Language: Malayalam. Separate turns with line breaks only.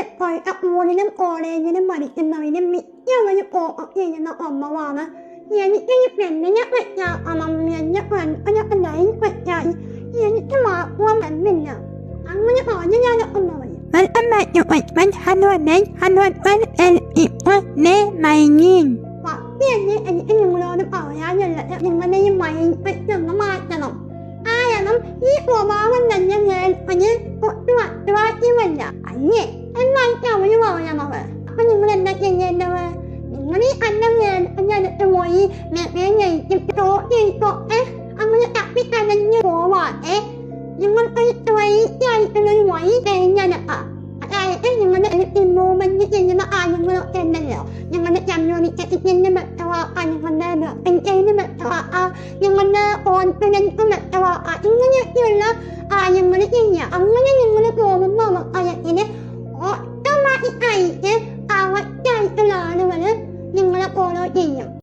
ഇപ്പോഴത്തെ ഊണിനും കോളേജിനും പഠിക്കുന്നവരും മിക്കവരും കോപ്പം ചെയ്യുന്ന ഒന്നമാണ് എനിക്ക് ഈ പെണ്ണിനെ പറ്റാക്കണം, എന്റെ ഫ്രണ്ട്സിനൊക്കെ ലൈൻ പറ്റായി എനിക്ക് മാത്രം വന്നില്ല. അങ്ങനെ പറഞ്ഞ് ഞാൻ ഒന്നവരും പത്തിയല്ലേ എനിക്ക് നിങ്ങളോട് പറയാനുള്ളത്. നിങ്ങളുടെ ഈ മൈൻഡ് സെറ്റ് ഒന്ന് മാറ്റണം. കാരണം ഈ സ്വഭാവം തന്നെ നേർപ്പന് ഒട്ടും അത്വാക്യമല്ല അല്ലേ എന്നായിട്ട് അവര് പറയണത്. അപ്പൊ നിങ്ങൾ എന്താ ചെയ്യേണ്ടത്? നിങ്ങൾ ഈ അന്നം നേർപ്പനടുത്ത് പോയി അങ്ങനെ തപ്പിക്കലഞ്ഞു പോവാതെ നിങ്ങൾക്കൊരു സ്ട്രൈറ്റ് ആയിട്ടുള്ളൊരു വഴി തിരഞ്ഞെടുക്കാം. അതായത് നിങ്ങളുടെ ഇമ്പ്രൂവ്മെന്റ് ചെയ്യുന്ന കാര്യങ്ങളൊക്കെ ഉണ്ടല്ലോ, നിങ്ങളുടെ കമ്മ്യൂണിക്കേഷന് ബെറ്ററാക്കാം, നിങ്ങളുടെ പെൻഷന് ബെറ്ററാക്കാം, നിങ്ങളുടെ കോൺഫിഡൻസ് ബെറ്ററാക്കാം, ഇങ്ങനെയൊക്കെയുള്ള കാര്യങ്ങൾ ചെയ്യാം. അങ്ങനെ നിങ്ങൾ പോകുമ്പോൾ അവസരത്തിന് ഓട്ടോമാറ്റിക്കായിട്ട് കറക്റ്റ് ആയിട്ടുള്ള ആളുകൾ നിങ്ങളെ ഫോളോ ചെയ്യും.